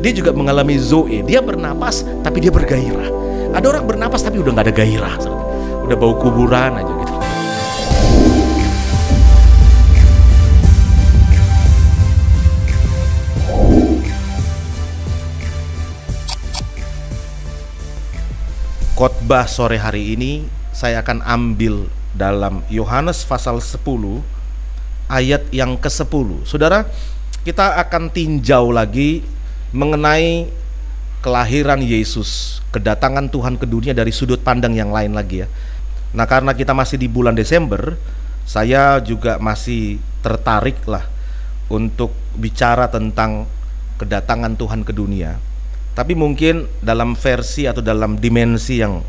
dia juga mengalami zoe. Dia bernapas tapi dia bergairah. Ada orang bernapas tapi udah nggak ada gairah, udah bau kuburan aja gitu. Khotbah sore hari ini saya akan ambil dalam Yohanes pasal 10 ayat yang ke-10. Saudara, kita akan tinjau lagi mengenai kelahiran Yesus, kedatangan Tuhan ke dunia dari sudut pandang yang lain lagi ya. Nah, karena kita masih di bulan Desember, saya juga masih tertarik lah untuk bicara tentang kedatangan Tuhan ke dunia. Tapi mungkin dalam versi atau dalam dimensi yang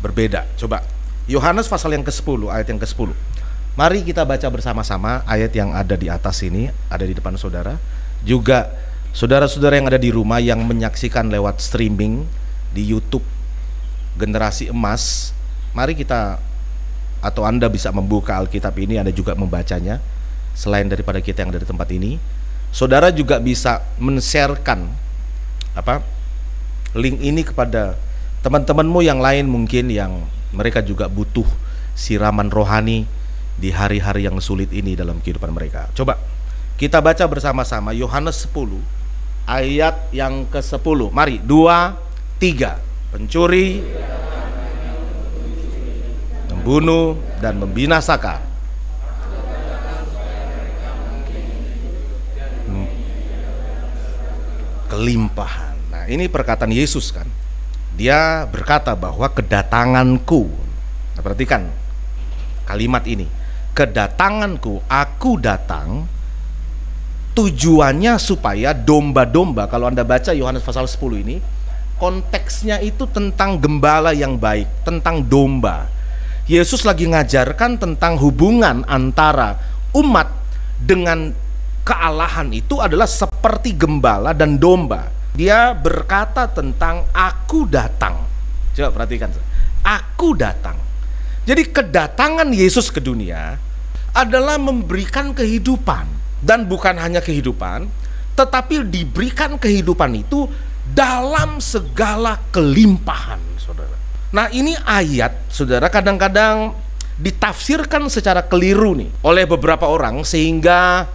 berbeda. Coba Yohanes pasal yang ke-10 ayat yang ke-10. Mari kita baca bersama-sama ayat yang ada di atas ini, ada di depan saudara. Juga saudara-saudara yang ada di rumah yang menyaksikan lewat streaming di YouTube Generasi Emas, mari kita atau Anda bisa membuka Alkitab ini, Anda juga membacanya. Selain daripada kita yang ada di tempat ini, saudara juga bisa men-sharekan link ini kepada teman-temanmu yang lain mungkin yang mereka juga butuh siraman rohani di hari-hari yang sulit ini dalam kehidupan mereka. Coba kita baca bersama-sama Yohanes 10 ayat yang ke-10. Mari, 2, 3. Pencuri, membunuh dan membinasakan. Kelimpahan. Nah, ini perkataan Yesus kan. Dia berkata bahwa kedatanganku. Nah, perhatikan kalimat ini. Kedatanganku, aku datang, tujuannya supaya domba-domba. Kalau Anda baca Yohanes pasal 10 ini, konteksnya itu tentang gembala yang baik, tentang domba. Yesus lagi ngajarkan tentang hubungan antara umat dengan kealahan itu adalah seperti gembala dan domba. Dia berkata tentang aku datang. Coba perhatikan, aku datang. Jadi kedatangan Yesus ke dunia adalah memberikan kehidupan. Dan bukan hanya kehidupan, tetapi diberikan kehidupan itu dalam segala kelimpahan, saudara. Nah, ini ayat, saudara, kadang-kadang ditafsirkan secara keliru nih oleh beberapa orang, sehingga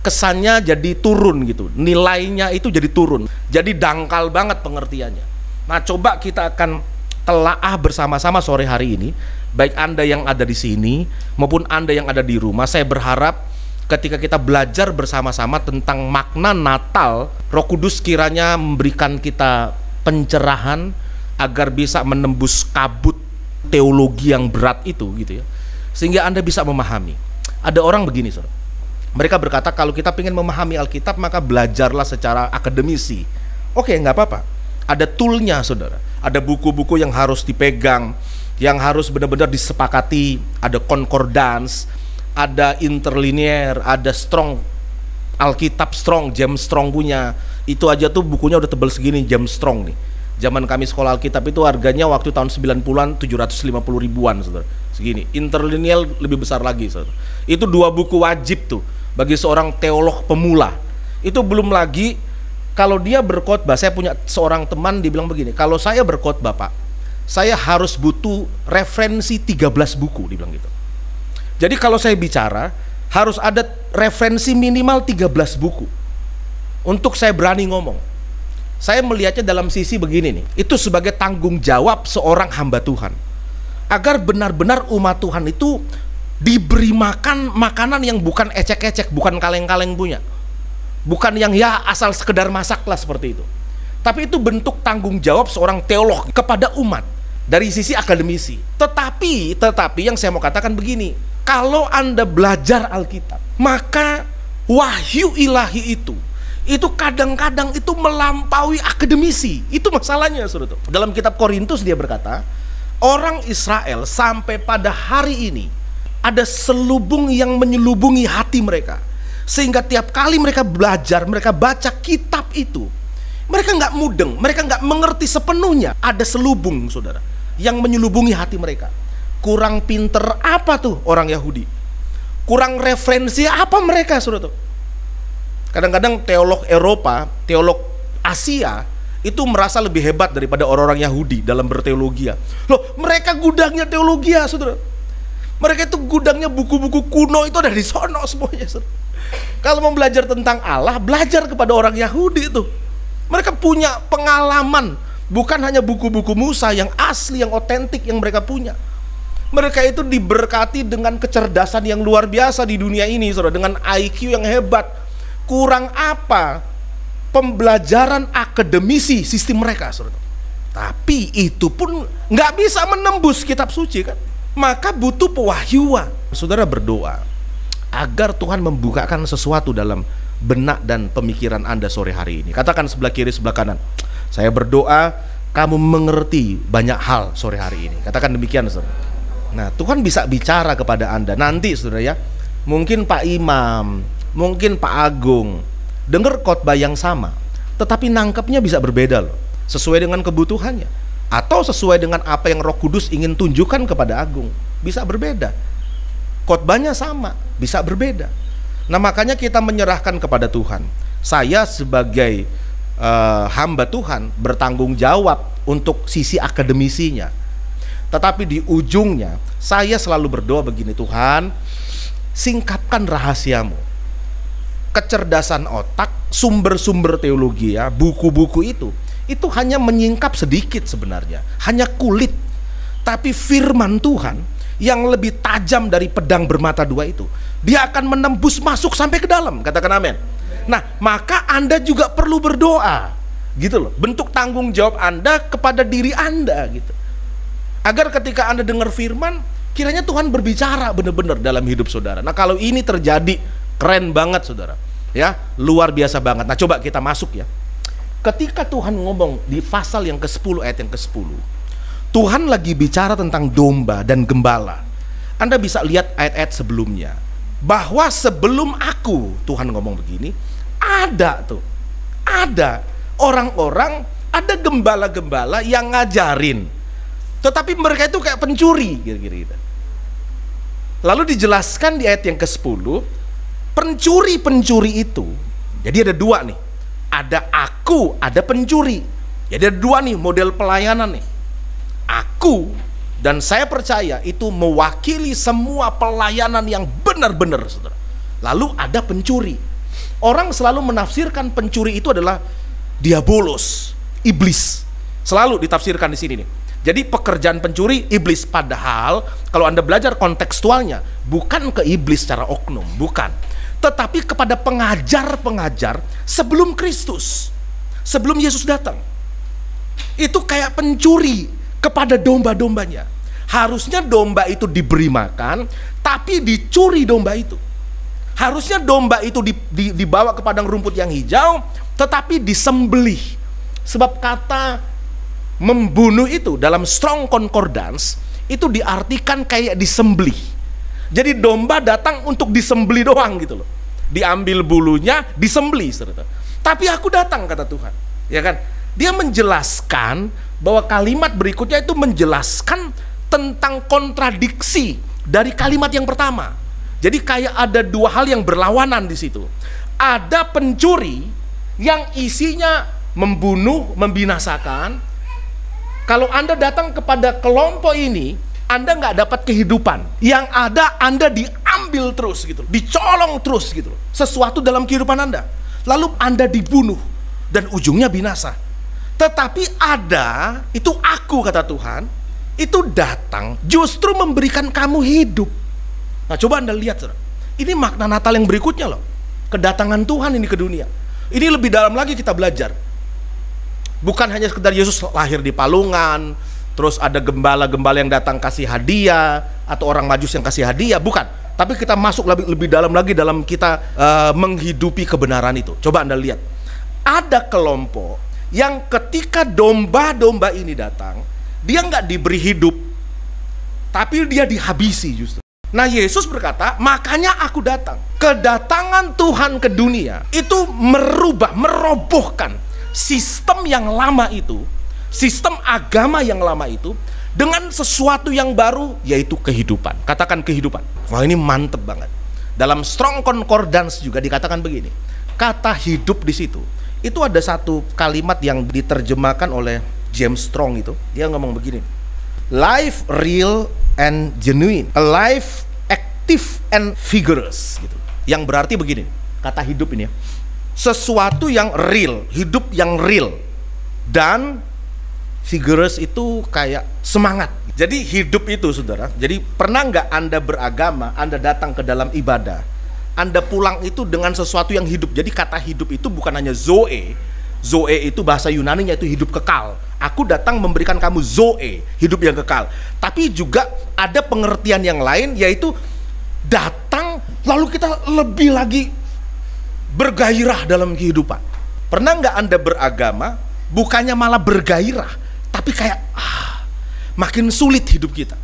kesannya jadi turun gitu, nilainya itu jadi turun, jadi dangkal banget pengertiannya. Nah, coba kita akan telaah bersama-sama sore hari ini, baik Anda yang ada di sini maupun Anda yang ada di rumah. Saya berharap ketika kita belajar bersama-sama tentang makna Natal, Roh Kudus kiranya memberikan kita pencerahan agar bisa menembus kabut teologi yang berat itu gitu ya, sehingga Anda bisa memahami. Ada orang begini, saudara, mereka berkata kalau kita ingin memahami Alkitab maka belajarlah secara akademisi. Oke, nggak apa-apa. Ada toolnya, saudara. Ada buku-buku yang harus dipegang, yang harus benar-benar disepakati. Ada concordance, ada interlinear, ada strong. Alkitab strong, James Strong punya. Itu aja tuh bukunya udah tebal segini, James Strong nih. Zaman kami sekolah Alkitab itu harganya waktu tahun 90-an 750 ribuan, saudara. Segini. Interlinear lebih besar lagi, saudara. Itu 2 buku wajib tuh bagi seorang teolog pemula. Itu belum lagi kalau dia berkhotbah. Saya punya seorang teman, dibilang begini, kalau saya berkhotbah, Pak, saya harus butuh referensi 13 buku, dibilang gitu. Jadi kalau saya bicara harus ada referensi minimal 13 buku untuk saya berani ngomong. Saya melihatnya dalam sisi begini nih, itu sebagai tanggung jawab seorang hamba Tuhan, agar benar-benar umat Tuhan itu diberi makan makanan yang bukan ecek-ecek, bukan kaleng-kaleng punya, bukan yang ya asal sekedar masak lah seperti itu. Tapi itu bentuk tanggung jawab seorang teolog kepada umat dari sisi akademisi. Tetapi yang saya mau katakan begini, kalau Anda belajar Alkitab, maka wahyu ilahi itu kadang-kadang itu melampaui akademisi. Itu masalahnya, saudara. Dalam kitab Korintus dia berkata, orang Israel sampai pada hari ini ada selubung yang menyelubungi hati mereka, sehingga tiap kali mereka belajar, mereka baca kitab itu, mereka nggak mudeng, mereka nggak mengerti sepenuhnya. Ada selubung, saudara, yang menyelubungi hati mereka. Kurang pinter apa tuh orang Yahudi? Kurang referensi apa mereka, saudara? Kadang-kadang teolog Eropa, teolog Asia itu merasa lebih hebat daripada orang-orang Yahudi dalam berteologi. Loh, mereka gudangnya teologi, saudara. Mereka itu gudangnya buku-buku kuno itu ada di sono semuanya, saudara. Kalau mau belajar tentang Allah, belajar kepada orang Yahudi itu. Mereka punya pengalaman, bukan hanya buku-buku Musa yang asli, yang otentik yang mereka punya. Mereka itu diberkati dengan kecerdasan yang luar biasa di dunia ini, saudara, dengan IQ yang hebat. Kurang apa pembelajaran akademisi sistem mereka, saudara. Tapi itu pun nggak bisa menembus kitab suci, kan? Maka butuh pewahyuan. Saudara berdoa agar Tuhan membukakan sesuatu dalam benak dan pemikiran Anda sore hari ini. Katakan sebelah kiri, sebelah kanan, saya berdoa kamu mengerti banyak hal sore hari ini. Katakan demikian, saudara. Nah, Tuhan bisa bicara kepada Anda nanti, saudara, ya. Mungkin Pak Imam, mungkin Pak Agung dengar khotbah yang sama, tetapi nangkepnya bisa berbeda loh, sesuai dengan kebutuhannya, atau sesuai dengan apa yang Roh Kudus ingin tunjukkan kepada Agung. Bisa berbeda. Khotbahnya sama, bisa berbeda. Nah, makanya kita menyerahkan kepada Tuhan. Saya sebagai hamba Tuhan bertanggung jawab untuk sisi akademisinya. Tetapi di ujungnya saya selalu berdoa begini, Tuhan, singkapkan rahasiamu. Kecerdasan otak, sumber-sumber teologi, ya, buku-buku itu hanya menyingkap sedikit sebenarnya, hanya kulit. Tapi firman Tuhan yang lebih tajam dari pedang bermata dua itu, dia akan menembus masuk sampai ke dalam. Katakan amin. Nah, maka Anda juga perlu berdoa, gitu loh. Bentuk tanggung jawab Anda kepada diri Anda, gitu. Agar ketika Anda dengar firman, kiranya Tuhan berbicara benar-benar dalam hidup saudara. Nah, kalau ini terjadi, keren banget, saudara. Ya, luar biasa banget. Nah, coba kita masuk, ya. Ketika Tuhan ngomong di pasal yang ke-10 ayat yang ke-10, Tuhan lagi bicara tentang domba dan gembala. Anda bisa lihat ayat-ayat sebelumnya, bahwa sebelum aku, Tuhan ngomong begini, ada orang-orang, ada gembala-gembala yang ngajarin, tetapi mereka itu kayak pencuri, kira-kira. Lalu dijelaskan di ayat yang ke-10, pencuri-pencuri itu, jadi ada dua nih, ada aku, ada pencuri. Jadi ada dua nih model pelayanan nih. Aku, dan saya percaya itu mewakili semua pelayanan yang benar-benar, saudara. Lalu ada pencuri. Orang selalu menafsirkan pencuri itu adalah diabolos, iblis. Selalu ditafsirkan di sini nih. Jadi pekerjaan pencuri iblis, padahal kalau Anda belajar kontekstualnya, bukan ke iblis secara oknum, bukan. Tetapi kepada pengajar-pengajar sebelum Kristus, sebelum Yesus datang. Itu kayak pencuri kepada domba-dombanya. Harusnya domba itu diberi makan, tapi dicuri domba itu. Harusnya domba itu dibawa ke padang rumput yang hijau, tetapi disembelih. Sebab kata membunuh itu dalam Strong Concordance itu diartikan kayak disembelih. Jadi domba datang untuk disembelih doang, gitu loh. Diambil bulunya, disembelih, saudara. Tapi aku datang, kata Tuhan, ya kan? Dia menjelaskan bahwa kalimat berikutnya itu menjelaskan tentang kontradiksi dari kalimat yang pertama. Jadi kayak ada dua hal yang berlawanan di situ. Ada pencuri yang isinya membunuh, membinasakan. Kalau Anda datang kepada kelompok ini, Anda nggak dapat kehidupan. Yang ada Anda diambil terus, gitu, dicolong terus, gitu, sesuatu dalam kehidupan Anda. Lalu Anda dibunuh dan ujungnya binasa. Tetapi ada, itu aku, kata Tuhan, itu datang justru memberikan kamu hidup. Nah, coba Anda lihat, saudara. Ini makna Natal yang berikutnya loh. Kedatangan Tuhan ini ke dunia. Ini lebih dalam lagi kita belajar. Bukan hanya sekedar Yesus lahir di palungan, terus ada gembala-gembala yang datang kasih hadiah, atau orang Majus yang kasih hadiah, bukan. Tapi kita masuk lebih dalam lagi dalam kita menghidupi kebenaran itu. Coba Anda lihat. Ada kelompok yang ketika domba-domba ini datang, dia nggak diberi hidup, tapi dia dihabisi justru. Nah, Yesus berkata, makanya aku datang. Kedatangan Tuhan ke dunia itu merubah, merobohkan sistem yang lama itu, sistem agama yang lama itu, dengan sesuatu yang baru, yaitu kehidupan. Katakan kehidupan. Wah, ini mantep banget. Dalam Strong Concordance juga dikatakan begini, kata hidup di situ Itu ada satu kalimat yang diterjemahkan oleh James Strong itu. Dia ngomong begini. Life real and genuine. A life active and vigorous gitu. Yang berarti begini, kata hidup ini ya. Sesuatu yang real, hidup yang real. Dan vigorous itu kayak semangat. Jadi hidup itu saudara. Jadi pernah nggak Anda beragama, Anda datang ke dalam ibadah, Anda pulang itu dengan sesuatu yang hidup. Jadi kata hidup itu bukan hanya zoe. Zoe itu bahasa Yunaninya itu hidup kekal. Aku datang memberikan kamu zoe, hidup yang kekal. Tapi juga ada pengertian yang lain, yaitu datang lalu kita lebih lagi bergairah dalam kehidupan. Pernah nggak Anda beragama, bukannya malah bergairah, tapi kayak makin sulit hidup kita.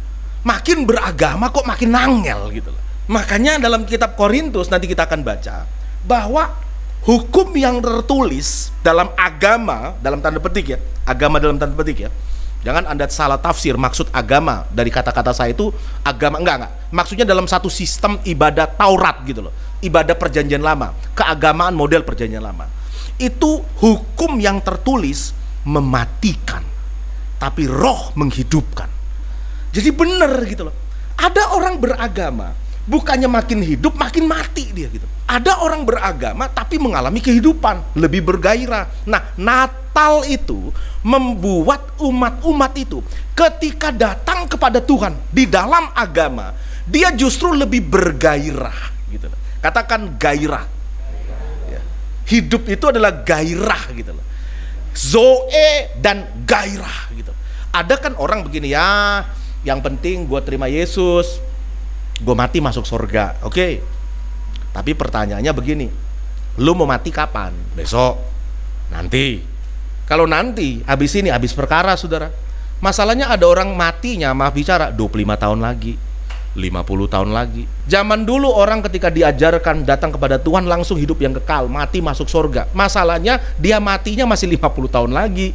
Makin beragama kok makin nangel gitu loh. Makanya dalam kitab Korintus nanti kita akan baca bahwa hukum yang tertulis dalam agama, dalam tanda petik ya, agama dalam tanda petik ya. Jangan Anda salah tafsir maksud agama dari kata-kata saya itu agama, enggak. Maksudnya dalam satu sistem ibadah Taurat gitu loh. Ibadah perjanjian lama, keagamaan model perjanjian lama. Itu hukum yang tertulis mematikan, tapi roh menghidupkan. Jadi benar gitu loh. Ada orang beragama bukannya makin hidup makin mati dia gitu. Ada orang beragama tapi mengalami kehidupan, lebih bergairah. Nah, Natal itu membuat umat-umat itu ketika datang kepada Tuhan di dalam agama, dia justru lebih bergairah gitu loh. Katakan gairah. Ya. Hidup itu adalah gairah gitu loh. Zoe dan gairah gitu. Ada kan orang begini ya, yang penting gue terima Yesus, gue mati masuk surga, oke. Tapi pertanyaannya begini, lu mau mati kapan? Besok? Nanti? Kalau nanti, habis ini, habis perkara saudara. Masalahnya ada orang matinya, maaf bicara, 25 tahun lagi, 50 tahun lagi. Zaman dulu orang ketika diajarkan datang kepada Tuhan langsung hidup yang kekal, mati masuk surga. Masalahnya dia matinya masih 50 tahun lagi.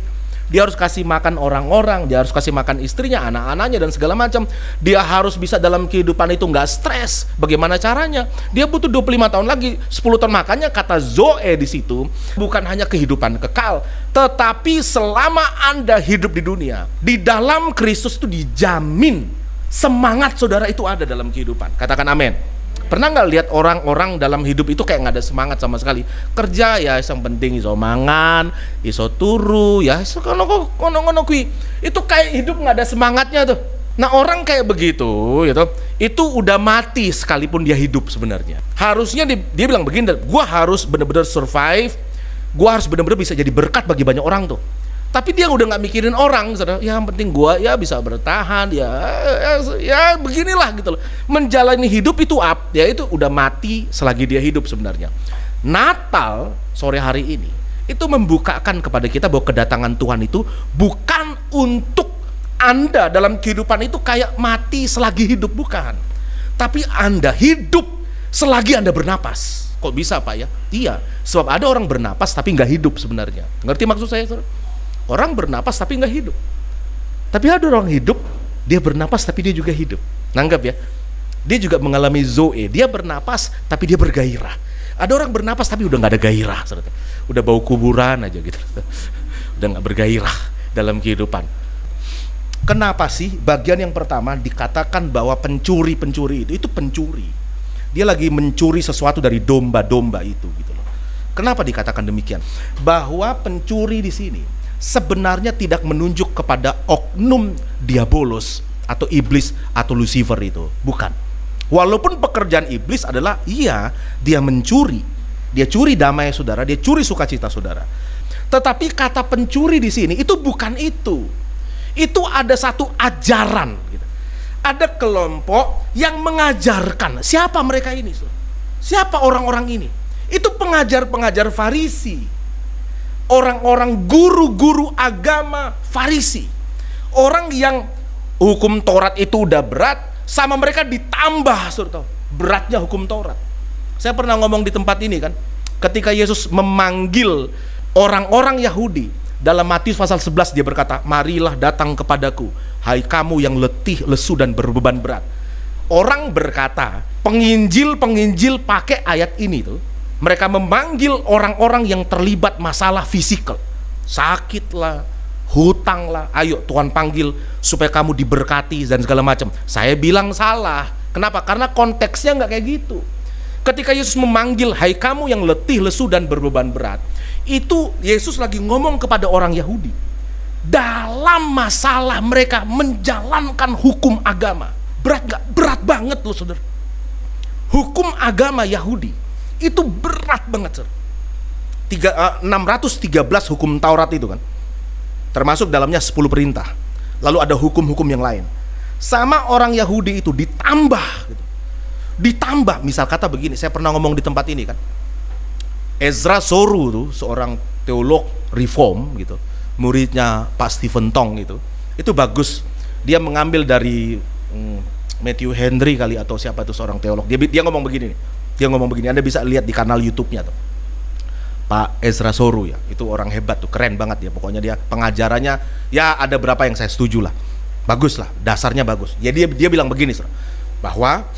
Dia harus kasih makan orang-orang, dia harus kasih makan istrinya, anak-anaknya dan segala macam. Dia harus bisa dalam kehidupan itu nggak stres. Bagaimana caranya? Dia butuh 25 tahun lagi, 10 tahun. Makanya kata Zoe di situ bukan hanya kehidupan kekal, tetapi selama Anda hidup di dunia, di dalam Kristus itu dijamin semangat saudara itu ada dalam kehidupan. Katakan amin. Pernah nggak lihat orang-orang dalam hidup itu kayak nggak ada semangat sama sekali? Kerja ya yang penting iso mangan, iso turu ya, iso kono kui. Itu kayak hidup nggak ada semangatnya tuh. Nah orang kayak begitu gitu, itu udah mati sekalipun dia hidup sebenarnya. Harusnya dia bilang begini, gua harus benar-benar survive, gua harus benar-benar bisa jadi berkat bagi banyak orang tuh. Tapi dia udah nggak mikirin orang, saudara. Ya yang penting gua ya bisa bertahan, ya beginilah gitu loh. Menjalani hidup itu ya itu udah mati selagi dia hidup sebenarnya. Natal sore hari ini itu membukakan kepada kita bahwa kedatangan Tuhan itu bukan untuk Anda dalam kehidupan itu kayak mati selagi hidup, bukan. Tapi Anda hidup selagi Anda bernapas. Kok bisa Pak ya? Iya, sebab ada orang bernapas tapi nggak hidup sebenarnya. Ngerti maksud saya, saudara? Orang bernapas tapi nggak hidup. Tapi ada orang hidup, dia bernapas tapi dia juga hidup. Nanggap ya? Dia juga mengalami zoe. Dia bernapas tapi dia bergairah. Ada orang bernapas tapi udah nggak ada gairah. Udah bau kuburan aja gitu. Udah nggak bergairah dalam kehidupan. Kenapa sih bagian yang pertama dikatakan bahwa pencuri-pencuri itu pencuri. Dia lagi mencuri sesuatu dari domba-domba itu gitu loh. Kenapa dikatakan demikian? Bahwa pencuri di sini sebenarnya tidak menunjuk kepada oknum diabolos atau iblis atau Lucifer itu, bukan. Walaupun pekerjaan iblis adalah dia mencuri, dia curi damai saudara, dia curi sukacita saudara. Tetapi kata pencuri di sini itu bukan itu. Itu ada satu ajaran gitu. Ada kelompok yang mengajarkan. Siapa mereka ini? Siapa orang-orang ini? Itu pengajar-pengajar Farisi. Orang-orang guru-guru agama Farisi. Orang yang hukum Taurat itu udah berat, sama mereka ditambah saudara, beratnya hukum Taurat. Saya pernah ngomong di tempat ini kan, ketika Yesus memanggil orang-orang Yahudi dalam Matius pasal 11, dia berkata, marilah datang kepadaku, hai kamu yang letih, lesu dan berbeban berat. Orang berkata, penginjil pakai ayat ini tuh, Mereka memanggil orang-orang yang terlibat masalah fisikal, sakit lah, hutang lah, ayo Tuhan panggil supaya kamu diberkati dan segala macam. Saya bilang salah. Kenapa? Karena konteksnya nggak kayak gitu. Ketika Yesus memanggil, hai kamu yang letih, lesu, dan berbeban berat, itu Yesus lagi ngomong kepada orang Yahudi dalam masalah mereka menjalankan hukum agama. Berat nggak? Berat banget loh saudara. Hukum agama Yahudi itu berat banget, 613 hukum Taurat itu kan, termasuk dalamnya 10 perintah. Lalu ada hukum-hukum yang lain. Sama orang Yahudi itu ditambah gitu. Ditambah, misal kata begini, saya pernah ngomong di tempat ini kan, Ezra Soru tuh seorang teolog reform gitu, muridnya Pak Stephen Tong itu bagus. Dia mengambil dari Matthew Henry kali atau siapa itu seorang teolog. Dia ngomong begini nih. Dia ngomong begini, Anda bisa lihat di kanal YouTube-nya tuh. Pak Ezra Soru ya, itu orang hebat tuh, keren banget dia. Pokoknya dia pengajarannya ya ada berapa yang saya setuju lah. Bagus lah, dasarnya bagus. Jadi dia bilang begini, bahwa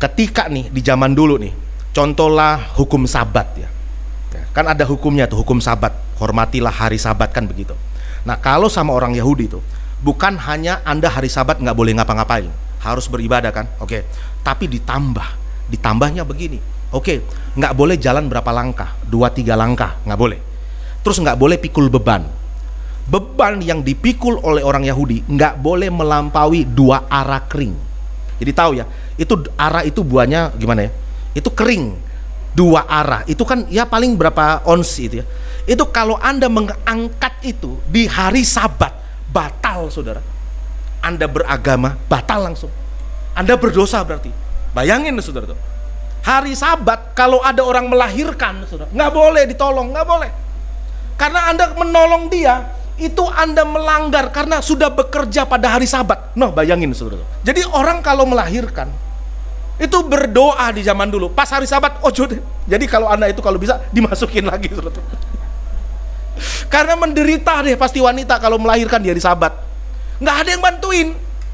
ketika nih di zaman dulu nih, contohlah hukum Sabat ya. Kan ada hukumnya tuh, hukum Sabat. Hormatilah hari Sabat kan begitu. Nah, kalau sama orang Yahudi tuh, bukan hanya Anda hari Sabat nggak boleh ngapa-ngapain, harus beribadah kan, oke. Tapi ditambahnya begini, oke, nggak boleh jalan berapa langkah, 2-3 langkah, nggak boleh. Terus nggak boleh pikul beban. Beban yang dipikul oleh orang Yahudi nggak boleh melampaui 2 ara kering. Jadi tahu ya, itu ara itu buahnya gimana ya? Itu kering, 2 ara. Itu kan ya paling berapa ons itu ya. Itu kalau Anda mengangkat itu di hari Sabat, batal saudara. Anda beragama, batal langsung. Anda berdosa berarti. Bayangin saudara tuh. Hari Sabat kalau ada orang melahirkan saudara, nggak boleh ditolong, nggak boleh. Karena Anda menolong dia, itu Anda melanggar karena sudah bekerja pada hari Sabat. Noh, bayangin saudara tuh. Jadi orang kalau melahirkan itu berdoa di zaman dulu. Pas hari Sabat, jadi kalau Anda itu kalau bisa dimasukin lagi saudara tuh. Karena menderita deh pasti wanita kalau melahirkan di hari Sabat. Nggak ada yang bantuin,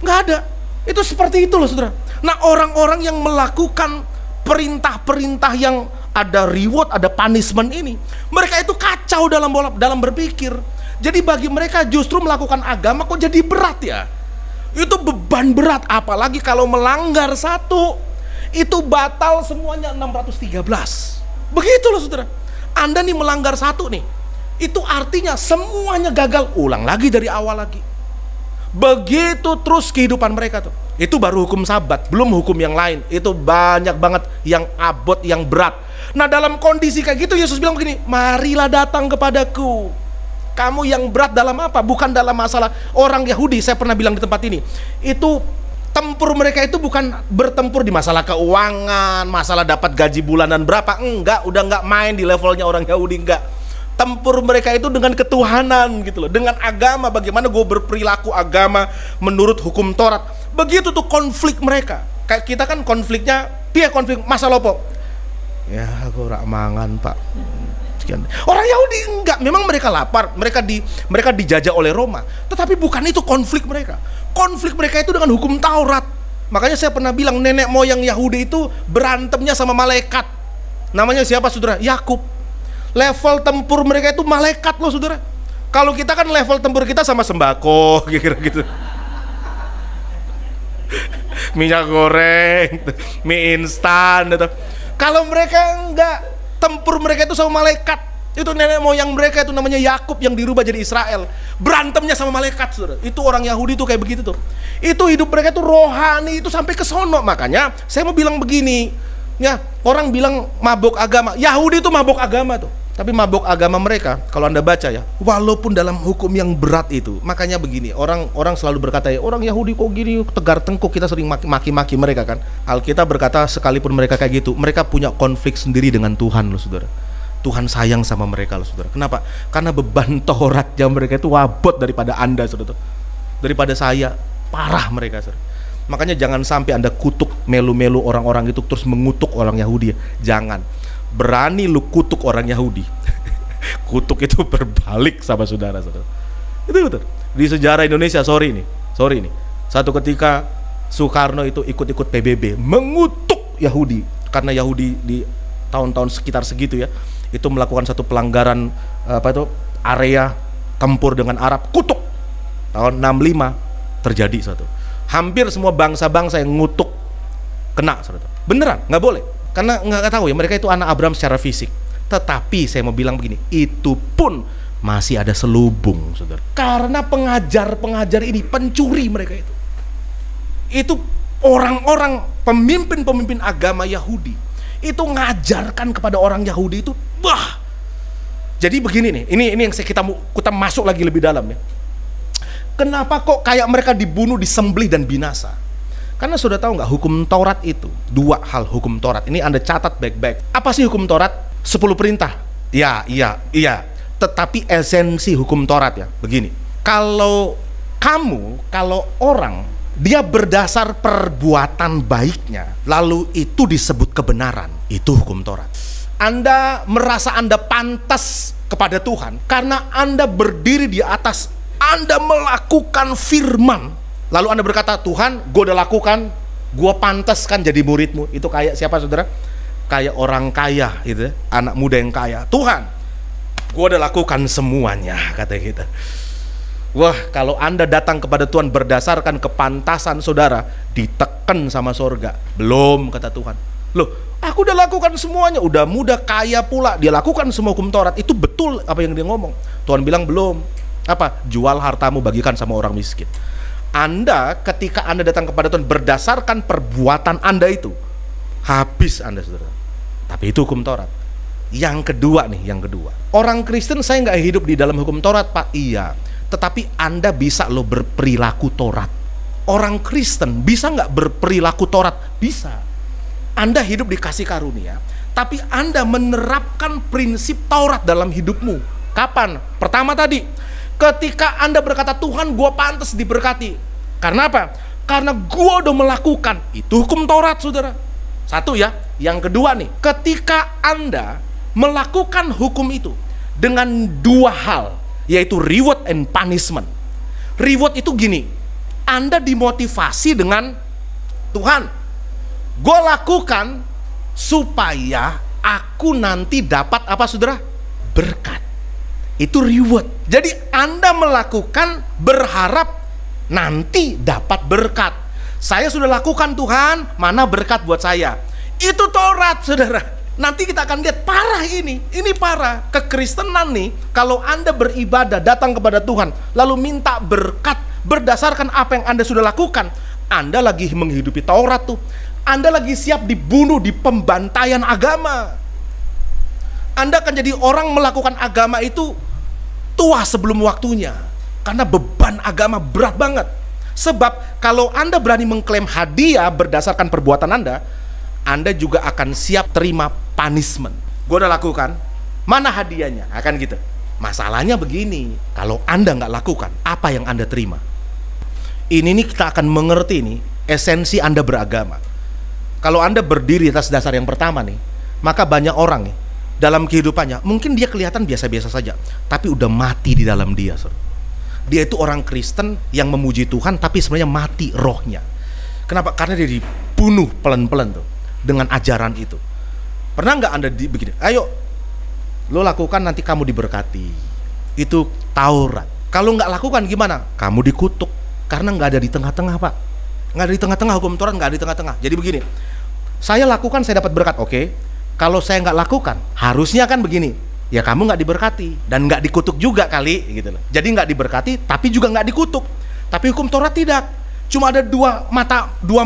nggak ada. Itu seperti itu loh saudara. Nah, orang-orang yang melakukan perintah-perintah yang ada reward, ada punishment ini, mereka itu kacau dalam berpikir. Jadi bagi mereka justru melakukan agama kok jadi berat ya. Itu beban berat, apalagi kalau melanggar satu, itu batal semuanya 613. Begitu loh saudara. Anda nih melanggar satu nih, itu artinya semuanya gagal, ulang lagi dari awal lagi. Begitu terus kehidupan mereka tuh. Itu baru hukum Sabat, belum hukum yang lain. Itu banyak banget yang abot, yang berat. Nah, dalam kondisi kayak gitu Yesus bilang begini, marilah datang kepadaku. Kamu yang berat dalam apa? Bukan dalam masalah orang Yahudi. Saya pernah bilang di tempat ini, itu tempur mereka itu bukan bertempur di masalah keuangan, masalah dapat gaji bulanan berapa. Enggak, udah enggak main di levelnya orang Yahudi, enggak. Tempur mereka itu dengan ketuhanan gitu loh, dengan agama, bagaimana gue berperilaku agama menurut hukum Taurat. Begitu tuh konflik mereka. Kayak kita kan konfliknya, konflik masalah apa? Ya, aku rak mangan pak. Sekian. Orang Yahudi enggak, memang mereka lapar, mereka dijajah oleh Roma, tetapi bukan itu konflik mereka. Konflik mereka itu dengan hukum Taurat. Makanya saya pernah bilang, nenek moyang Yahudi itu berantemnya sama malaikat. Namanya siapa saudara? Yakub. Level tempur mereka itu malaikat loh saudara. Kalau kita kan level tempur kita sama sembako gitu. Minyak goreng, mie instan gitu. Kalau mereka enggak, tempur mereka itu sama malaikat. Itu nenek moyang mereka itu namanya Yakub yang dirubah jadi Israel. Berantemnya sama malaikat saudara. Itu orang Yahudi tuh kayak begitu tuh. Itu hidup mereka tuh rohani, itu sampai ke sono. Makanya saya mau bilang begini ya, orang bilang mabuk agama. Yahudi itu mabuk agama tuh. Tapi mabuk agama mereka, kalau Anda baca ya, walaupun dalam hukum yang berat itu, makanya begini, orang selalu berkata ya, orang Yahudi kok gini, tegar tengkuk, kita sering maki-maki mereka kan. Alkitab berkata sekalipun mereka kayak gitu, mereka punya konflik sendiri dengan Tuhan loh saudara. Tuhan sayang sama mereka loh saudara. Kenapa? Karena beban Tauratnya mereka itu wabot daripada Anda saudara. Daripada saya, parah mereka saudara. Makanya jangan sampai Anda kutuk melu-melu orang-orang itu terus mengutuk orang Yahudi ya. Jangan. Berani lu kutuk orang Yahudi, kutuk itu berbalik sama saudara-saudara. Itu betul. Di sejarah Indonesia, sorry nih, satu ketika Soekarno itu ikut-ikut PBB mengutuk Yahudi karena Yahudi tahun-tahun sekitar segitu ya, itu melakukan satu pelanggaran area tempur dengan Arab, kutuk. Tahun 65 terjadi satu. Hampir semua bangsa-bangsa yang ngutuk kena, saudara. Beneran, nggak boleh. Karena nggak tahu ya, mereka itu anak Abraham secara fisik. Tetapi saya mau bilang begini, itu pun masih ada selubung, saudara. Karena pengajar-pengajar ini pencuri mereka itu. Itu orang-orang pemimpin-pemimpin agama Yahudi itu ngajarkan kepada orang Yahudi itu, wah. Jadi begini nih, ini yang kita masuk lagi lebih dalam ya. Kenapa kok kayak mereka dibunuh, disembelih dan binasa? Karena sudah tahu nggak, hukum Taurat itu dua hal. Hukum Taurat ini Anda catat baik-baik. Apa sih hukum Taurat? 10 perintah. Iya. Tetapi esensi hukum Taurat ya begini. Kalau orang dia berdasar perbuatan baiknya, lalu itu disebut kebenaran, itu hukum Taurat. Anda merasa Anda pantas kepada Tuhan karena Anda berdiri di atas, Anda melakukan firman, lalu Anda berkata, Tuhan, gue udah lakukan, gue pantas kan jadi muridmu. Itu kayak siapa, saudara? Kayak orang kaya gitu, anak muda yang kaya. Tuhan, gue udah lakukan semuanya, kata kita. Wah, kalau Anda datang kepada Tuhan berdasarkan kepantasan saudara, ditekan sama surga. Belum, kata Tuhan. Loh, aku udah lakukan semuanya, udah muda, kaya pula, dia lakukan semua hukum Taurat. Itu betul apa yang dia ngomong. Tuhan bilang belum. Apa? Jual hartamu, bagikan sama orang miskin. Anda, ketika Anda datang kepada Tuhan berdasarkan perbuatan Anda itu, habis Anda, saudara. Tapi itu hukum Taurat. Yang kedua nih, orang Kristen, saya nggak hidup di dalam hukum Taurat, Pak. Iya, tetapi Anda bisa loh berperilaku Taurat. Orang Kristen bisa nggak berperilaku Taurat? Bisa. Anda hidup di kasih karunia, tapi Anda menerapkan prinsip Taurat dalam hidupmu. Kapan? Pertama tadi, ketika Anda berkata, Tuhan, gue pantas diberkati. Karena apa? Karena gue udah melakukan. Itu hukum Taurat, saudara. Satu ya. Yang kedua nih, ketika Anda melakukan hukum itu dengan dua hal, yaitu reward and punishment. Reward itu gini, Anda dimotivasi dengan, Tuhan, gue lakukan supaya aku nanti dapat apa, saudara? Berkat. Itu reward. Jadi Anda melakukan berharap nanti dapat berkat. Saya sudah lakukan, Tuhan, mana berkat buat saya? Itu Taurat, saudara. Nanti kita akan lihat, parah ini parah. Kekristenan nih, kalau Anda beribadah, datang kepada Tuhan, lalu minta berkat berdasarkan apa yang Anda sudah lakukan, Anda lagi menghidupi Taurat tuh. Anda lagi siap dibunuh di pembantaian agama. Anda akan jadi orang melakukan agama itu tua sebelum waktunya. Karena beban agama berat banget. Sebab kalau Anda berani mengklaim hadiah berdasarkan perbuatan Anda juga akan siap terima punishment. Gue udah lakukan, mana hadiahnya? Akan gitu. Masalahnya begini, kalau Anda nggak lakukan, apa yang Anda terima? Ini nih kita akan mengerti nih esensi Anda beragama. Kalau Anda berdiri atas dasar yang pertama nih, maka banyak orang nih dalam kehidupannya, mungkin dia kelihatan biasa-biasa saja, tapi udah mati di dalam dia. Dia itu orang Kristen yang memuji Tuhan, tapi sebenarnya mati rohnya. Kenapa? Karena dia dibunuh pelan-pelan tuh dengan ajaran itu. Pernah nggak Anda begini? Ayo, lo lakukan nanti kamu diberkati. Itu Taurat. Kalau nggak lakukan gimana? Kamu dikutuk. Karena nggak ada di tengah-tengah, Pak. Nggak ada di tengah-tengah, hukum Taurat nggak ada di tengah-tengah. Jadi begini, saya lakukan, saya dapat berkat. Oke. Kalau saya nggak lakukan, harusnya kan begini. Ya kamu nggak diberkati dan nggak dikutuk juga kali, gitu loh. Jadi nggak diberkati, tapi juga nggak dikutuk. Tapi hukum Taurat tidak. Cuma ada dua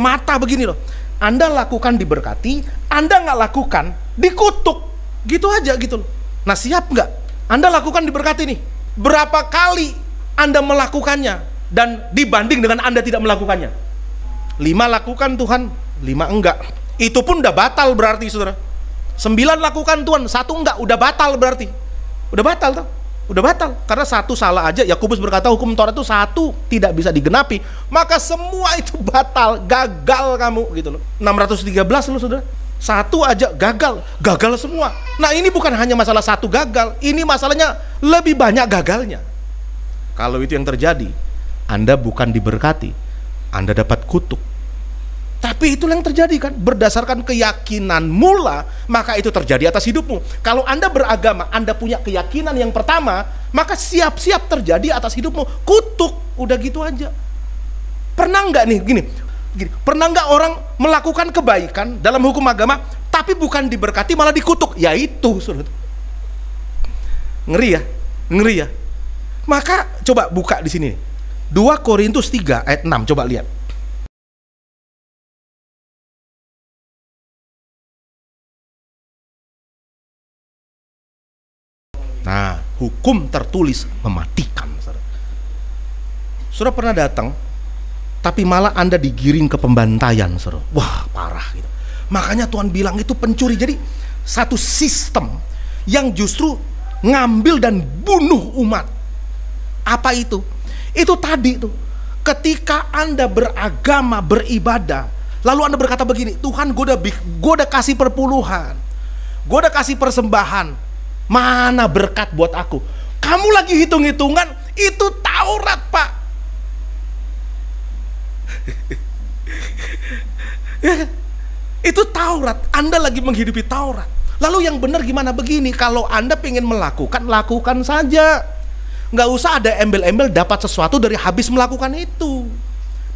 mata begini loh. Anda lakukan diberkati, Anda nggak lakukan dikutuk, gitu aja gitu loh. Nah, siap nggak? Anda lakukan diberkati nih. Berapa kali Anda melakukannya dan dibanding dengan Anda tidak melakukannya? 5 lakukan Tuhan, 5 enggak. Itu pun udah batal berarti, saudara. 9 lakukan Tuhan, 1 enggak, udah batal berarti. Udah batal tuh. Udah batal. Karena 1 salah aja. Yakobus berkata hukum Taurat itu 1 tidak bisa digenapi, maka semua itu batal, gagal kamu gitu loh. 613 loh, saudara. 1 aja gagal semua. Nah, ini bukan hanya masalah 1 gagal, ini masalahnya lebih banyak gagalnya. Kalau itu yang terjadi, Anda bukan diberkati, Anda dapat kutuk. Tapi Tapi itulah yang terjadi kan, berdasarkan keyakinan mula, maka itu terjadi atas hidupmu. Kalau Anda beragama, Anda punya keyakinan yang pertama, maka siap-siap terjadi atas hidupmu. Kutuk, udah gitu aja. Pernah nggak nih gini, pernah nggak orang melakukan kebaikan dalam hukum agama, tapi bukan diberkati malah dikutuk? Ya itu, saudara. Ngeri ya, ngeri ya. Maka coba buka di sini, 2 Korintus 3 ayat 6, coba lihat. Nah, hukum tertulis mematikan. Saudara pernah datang, tapi malah Anda digiring ke pembantaian, saudara. Wah, parah gitu. Makanya Tuhan bilang itu pencuri. Jadi satu sistem yang justru ngambil dan bunuh umat. Apa itu? Itu tadi tuh. Ketika Anda beragama, beribadah, lalu Anda berkata begini, Tuhan, gue udah kasih perpuluhan, gue udah kasih persembahan, mana berkat buat aku? Kamu lagi hitung-hitungan, itu Taurat, Pak. Itu Taurat, Anda lagi menghidupi Taurat. Lalu yang benar gimana? Begini, kalau Anda pengen melakukan, lakukan saja. Nggak usah ada embel-embel dapat sesuatu dari habis melakukan itu.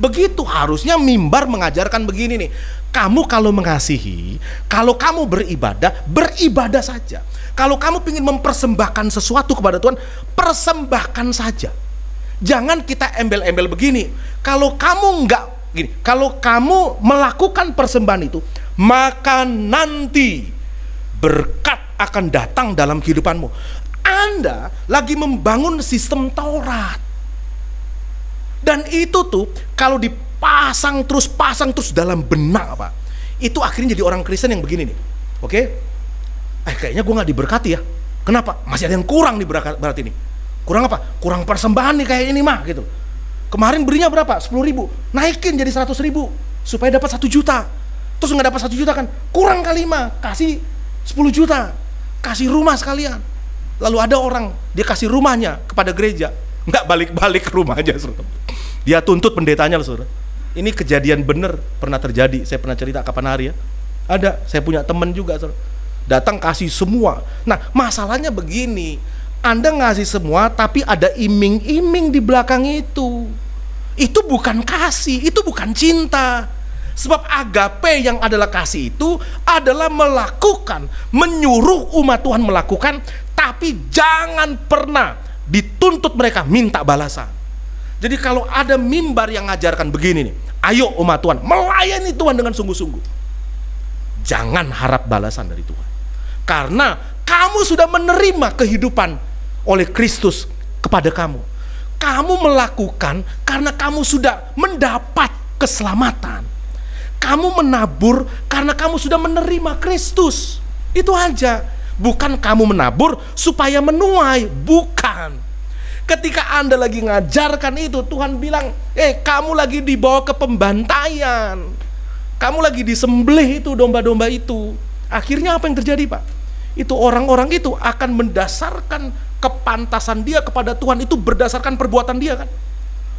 Begitu harusnya mimbar mengajarkan begini nih. Kamu kalau mengasihi, kalau kamu beribadah, beribadah saja. Kalau kamu ingin mempersembahkan sesuatu kepada Tuhan, persembahkan saja. Jangan kita embel-embel begini. Kalau kamu kalau kamu melakukan persembahan itu, maka nanti berkat akan datang dalam kehidupanmu. Anda lagi membangun sistem Taurat. Dan itu tuh kalau dipasang terus dalam benak, Pak, itu akhirnya jadi orang Kristen yang begini nih. Oke? Kayaknya gue gak diberkati ya. Kenapa? Masih ada yang kurang nih berarti nih. Kurang apa? Kurang persembahan nih kayak ini mah gitu. Kemarin berinya berapa? 10.000. Naikin jadi 100.000 supaya dapat 1 juta. Terus gak dapat 1 juta kan? Kurang kali mah, kasih 10 juta. Kasih rumah sekalian. Lalu ada orang, dia kasih rumahnya kepada gereja, nggak balik-balik rumahnya, saudara. Dia tuntut pendetanya, saudara. Ini kejadian bener, pernah terjadi. Saya pernah cerita kapan hari ya. Ada, saya punya teman juga, saudara. Datang kasih semua. Nah, masalahnya begini, Anda ngasih semua, tapi ada iming-iming di belakang itu. Itu bukan kasih, itu bukan cinta. Sebab agape yang adalah kasih itu adalah melakukan, menyuruh umat Tuhan melakukan, tapi jangan pernah dituntut mereka minta balasan. Jadi kalau ada mimbar yang ngajarkan begini nih, ayo umat Tuhan melayani Tuhan dengan sungguh-sungguh, jangan harap balasan dari Tuhan, karena kamu sudah menerima kehidupan oleh Kristus kepada kamu. Kamu melakukan karena kamu sudah mendapat keselamatan. Kamu menabur karena kamu sudah menerima Kristus. Itu aja. Bukan kamu menabur supaya menuai. Bukan. Ketika Anda lagi ngajarkan itu, Tuhan bilang, kamu lagi dibawa ke pembantaian, kamu lagi disembelih itu domba-domba itu. Akhirnya apa yang terjadi, Pak? Itu orang-orang itu akan mendasarkan kepantasan dia kepada Tuhan itu berdasarkan perbuatan dia kan.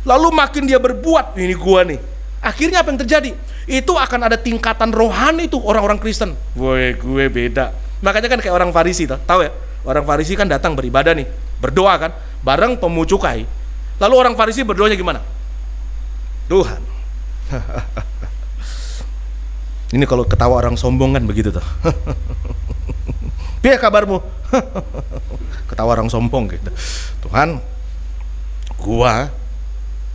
Lalu makin dia berbuat, ini gua nih, akhirnya apa yang terjadi? Itu akan ada tingkatan rohani tuh orang-orang Kristen. Gue beda. Makanya kan kayak orang Farisi, tahu ya? Orang Farisi kan datang beribadah nih, berdoa kan, bareng pemungut cukai. Lalu orang Farisi berdoanya gimana? Tuhan. Ini kalau ketawa orang sombong kan begitu tuh. Piye kabarmu? Ketawa orang sombong gitu. Tuhan, gua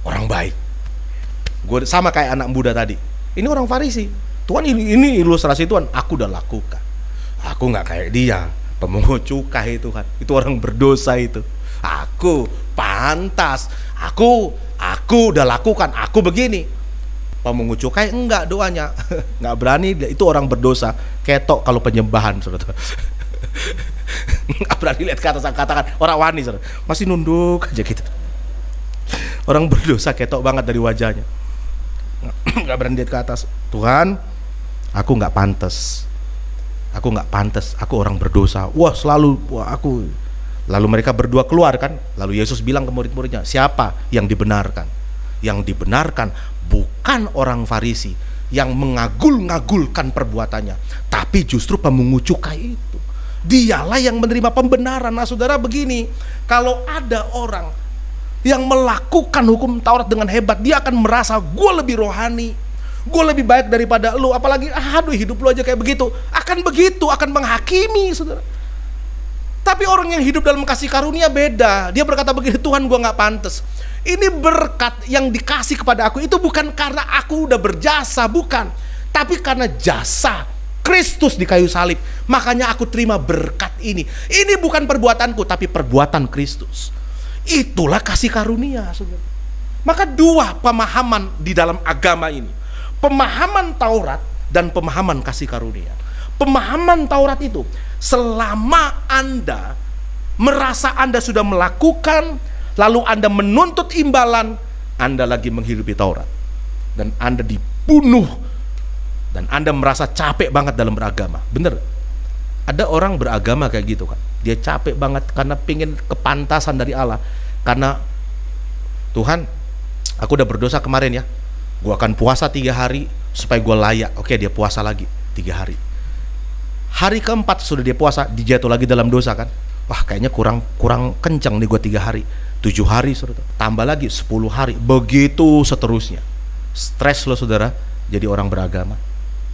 orang baik. Gua sama kayak anak muda tadi. Ini orang Farisi. Tuhan, ini ilustrasi Tuhan. Aku udah lakukan. Aku nggak kayak dia, pemungut cukai itu kan. Itu orang berdosa itu. Aku pantas. Aku udah lakukan. Aku begini. Pemungut cukai enggak doanya. Nggak berani. Itu orang berdosa. Ketok kalau penyembahan, saudara. Nggak berani lihat ke atas, katakan orang wani, saudara. Masih nunduk aja gitu. Orang berdosa ketok banget dari wajahnya. Nggak berani lihat ke atas. Tuhan, aku nggak pantas. Aku nggak pantas. Aku orang berdosa. Aku. Lalu mereka berdua keluar kan. Lalu Yesus bilang ke murid-muridnya, siapa yang dibenarkan? Yang dibenarkan bukan orang Farisi. yang mengagul-ngagulkan perbuatannya, tapi justru pemungut cukai itu. Dialah yang menerima pembenaran. Nah saudara, begini, kalau ada orang yang melakukan hukum Taurat dengan hebat, dia akan merasa gue lebih rohani, gue lebih baik daripada lu, apalagi aduh hidup lu aja kayak begitu, akan menghakimi saudara. Tapi orang yang hidup dalam kasih karunia beda. Dia berkata begini, Tuhan gue gak pantas. Ini berkat yang dikasih kepada aku itu bukan karena aku udah berjasa, bukan, tapi karena jasa Kristus di kayu salib. Makanya aku terima berkat ini. Ini bukan perbuatanku, tapi perbuatan Kristus. Itulah kasih karunia saudara. Maka dua pemahaman di dalam agama ini, pemahaman Taurat dan pemahaman kasih karunia. Pemahaman Taurat itu, selama Anda merasa Anda sudah melakukan, lalu Anda menuntut imbalan, Anda lagi menghidupi Taurat. Dan Anda dibunuh, dan Anda merasa capek banget dalam beragama. Bener, ada orang beragama kayak gitu kan. Dia capek banget karena pengen kepantasan dari Allah. Karena Tuhan, aku udah berdosa kemarin ya, gue akan puasa 3 hari supaya gue layak. Oke, dia puasa lagi 3 hari. Hari keempat sudah dia puasa, dijatuh lagi dalam dosa kan. Wah kayaknya kurang kencang nih gue 3 hari. 7 hari saudara, tambah lagi 10 hari, begitu seterusnya. Stres loh saudara jadi orang beragama.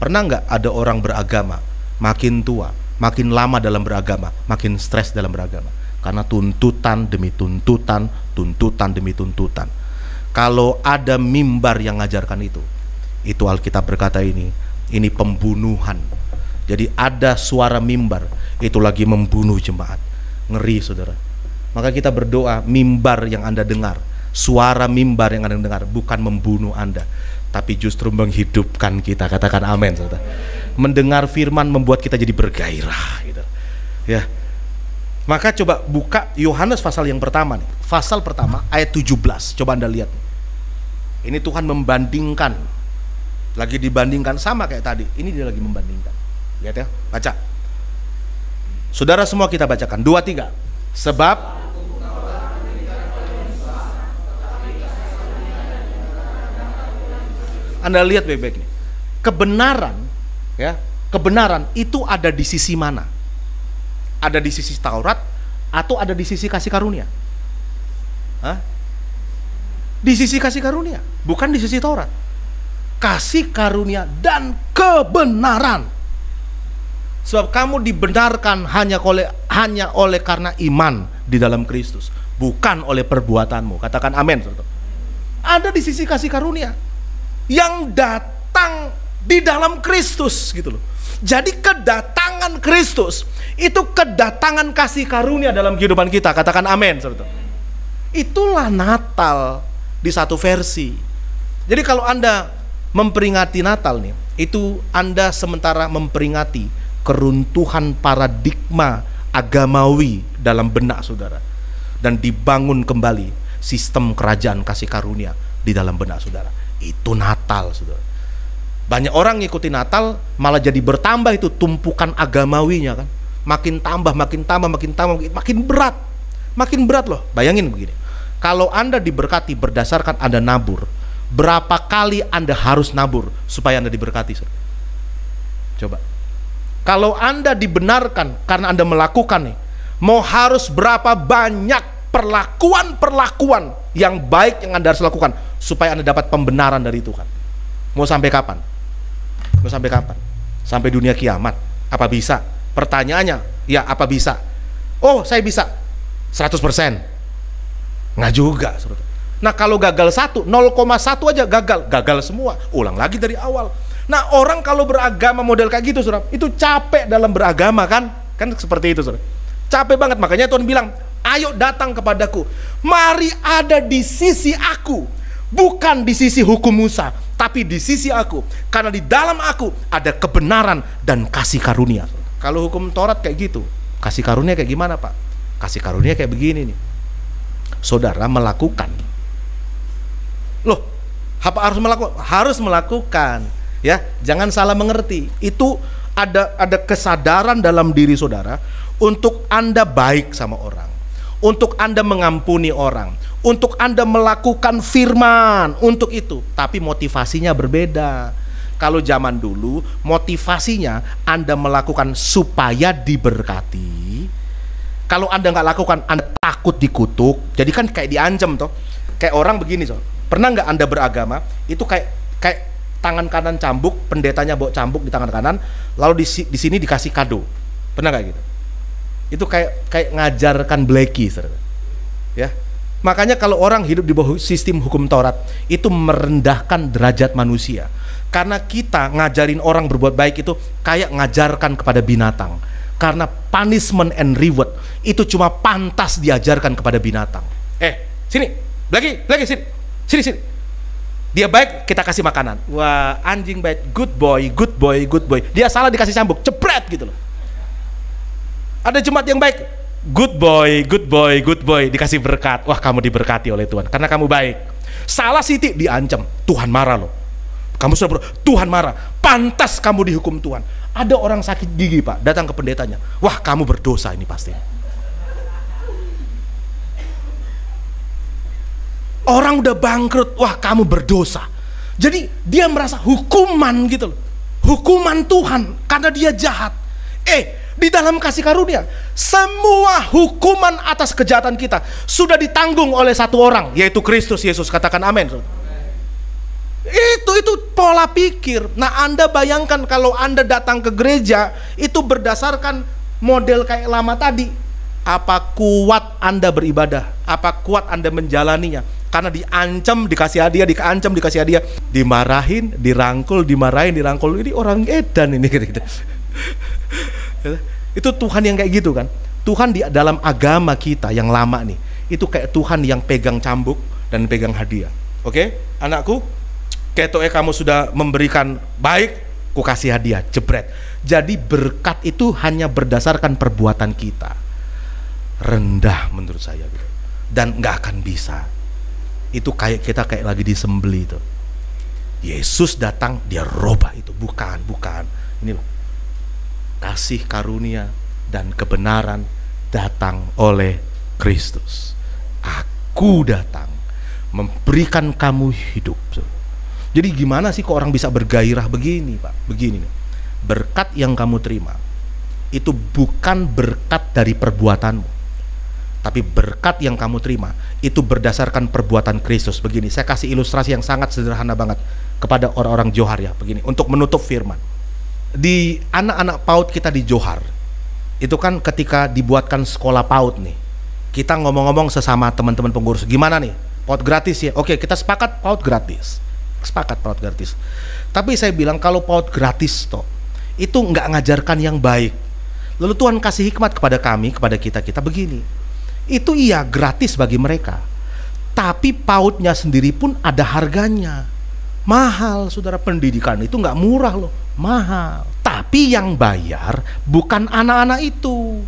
Pernah nggak ada orang beragama makin tua, makin lama dalam beragama, makin stres dalam beragama? Karena tuntutan demi tuntutan, tuntutan demi tuntutan. Kalau ada mimbar yang ngajarkan itu Alkitab berkata ini pembunuhan. Jadi ada suara mimbar, itu lagi membunuh jemaat. Ngeri saudara. Maka kita berdoa, mimbar yang Anda dengar, suara mimbar yang Anda dengar bukan membunuh Anda, tapi justru menghidupkan kita. Katakan amin saudara. Mendengar firman membuat kita jadi bergairah gitu. Ya. Maka coba buka Yohanes pasal yang pertama nih. Pasal pertama ayat 17. Coba Anda lihat. Ini Tuhan membandingkan. Lagi dibandingkan sama kayak tadi. Ini dia lagi membandingkan. Lihat ya, baca. Saudara semua kita bacakan 2, 3. Sebab Anda lihat baik-baik nih. Kebenaran ya, kebenaran itu ada di sisi mana? Ada di sisi Taurat atau ada di sisi kasih karunia? Hah? Di sisi kasih karunia, bukan di sisi Taurat. Kasih karunia dan kebenaran. Sebab kamu dibenarkan hanya oleh karena iman di dalam Kristus, bukan oleh perbuatanmu. Katakan amin. Ada di sisi kasih karunia yang datang di dalam Kristus gitu loh. Jadi kedatangan Kristus itu kedatangan kasih karunia dalam kehidupan kita. Katakan amin. Itulah Natal di satu versi. Jadi kalau Anda memperingati Natal nih, itu Anda sementara memperingati keruntuhan paradigma agamawi dalam benak saudara, dan dibangun kembali sistem kerajaan kasih karunia di dalam benak saudara. Itu Natal saudara. Banyak orang ngikutin Natal malah jadi bertambah itu tumpukan agamawinya kan. Makin tambah, makin berat loh. Bayangin begini, kalau Anda diberkati berdasarkan Anda nabur, berapa kali Anda harus nabur supaya Anda diberkati saudara? Coba. Kalau Anda dibenarkan karena Anda melakukan nih, mau harus berapa banyak perlakuan yang baik yang Anda harus lakukan supaya Anda dapat pembenaran dari Tuhan? Mau sampai kapan? Sampai dunia kiamat? Apa bisa? Pertanyaannya, ya apa bisa? Oh saya bisa 100%. Nggak juga. Nah kalau gagal 0,1 aja gagal semua. Ulang lagi dari awal. Nah orang kalau beragama model kayak gitu saudara, itu capek dalam beragama kan seperti itu saudara, capek banget. Makanya Tuhan bilang, ayo datang kepadaku, mari ada di sisi aku, bukan di sisi hukum Musa, tapi di sisi aku, karena di dalam aku ada kebenaran dan kasih karunia. Kalau hukum Taurat kayak gitu, kasih karunia kayak gimana Pak? Kasih karunia kayak begini nih, saudara melakukan. Loh, apa harus melakukan? Ya, jangan salah mengerti. Itu ada kesadaran dalam diri saudara untuk Anda baik sama orang, untuk Anda mengampuni orang, untuk Anda melakukan firman, untuk itu. Tapi motivasinya berbeda. Kalau zaman dulu motivasinya Anda melakukan supaya diberkati. Kalau Anda nggak lakukan, Anda takut dikutuk. Jadi kan kayak diancam toh. Kayak orang begini toh. Pernah nggak Anda beragama itu kayak tangan kanan cambuk, pendetanya bawa cambuk di tangan kanan, lalu di sini dikasih kado. Pernah nggak gitu? Itu kayak ngajarkan Blackie, ya. Makanya kalau orang hidup di bawah sistem hukum Taurat itu merendahkan derajat manusia. Karena kita ngajarin orang berbuat baik itu kayak ngajarkan kepada binatang. Karena punishment and reward itu cuma pantas diajarkan kepada binatang. Sini, lagi sini. Sini. Dia baik, kita kasih makanan. Wah, anjing baik, good boy. Dia salah dikasih cambuk, cepret gitu loh. Ada jemaat yang baik, good boy, dikasih berkat. Wah, kamu diberkati oleh Tuhan karena kamu baik. Salah sitik diancam, Tuhan marah loh. Kamu sudah Tuhan marah, pantas kamu dihukum Tuhan. Ada orang sakit gigi Pak, datang ke pendetanya. Wah, kamu berdosa ini pasti. Orang udah bangkrut, wah kamu berdosa. Jadi dia merasa hukuman gitu loh. Hukuman Tuhan karena dia jahat. Di dalam kasih karunia, semua hukuman atas kejahatan kita sudah ditanggung oleh satu orang, yaitu Kristus Yesus. Katakan amin. Itu pola pikir. Nah, Anda bayangkan kalau Anda datang ke gereja itu berdasarkan model kayak lama tadi. Apa kuat Anda beribadah? Apa kuat Anda menjalaninya? Karena diancam dikasih hadiah, diancam dikasih hadiah, dimarahin, dirangkul, dimarahin, dirangkul. Ini orang edan ini gitu. Itu Tuhan yang kayak gitu kan. Tuhan di dalam agama kita yang lama nih, itu kayak Tuhan yang pegang cambuk dan pegang hadiah. Oke, anakku, ketoke kamu sudah memberikan baik, ku kasih hadiah, jebret. Jadi berkat itu hanya berdasarkan perbuatan kita. Rendah menurut saya gitu. Dan nggak akan bisa. Itu kayak kita kayak lagi disembeli itu. Yesus datang, dia robah itu. Bukan. Ini loh. Kasih karunia dan kebenaran datang oleh Kristus. Aku datang memberikan kamu hidup. Jadi gimana sih kok orang bisa bergairah begini, Pak? Begini nih. Berkat yang kamu terima itu bukan berkat dari perbuatanmu. Tapi berkat yang kamu terima itu berdasarkan perbuatan Kristus. Begini, saya kasih ilustrasi yang sangat sederhana banget kepada orang-orang Johar ya. Begini, untuk menutup firman. Di anak-anak PAUD kita di Johar, itu kan ketika dibuatkan sekolah PAUD nih, kita ngomong-ngomong sesama teman-teman pengurus, gimana nih? PAUD gratis ya? Oke, kita sepakat PAUD gratis. Sepakat PAUD gratis. Tapi saya bilang kalau PAUD gratis toh, itu nggak ngajarkan yang baik. Lalu Tuhan kasih hikmat kepada kami, kepada kita begini. Itu iya gratis bagi mereka, tapi PAUD-nya sendiri pun ada harganya. Mahal, saudara. Pendidikan itu nggak murah loh, mahal. Tapi yang bayar bukan anak-anak itu,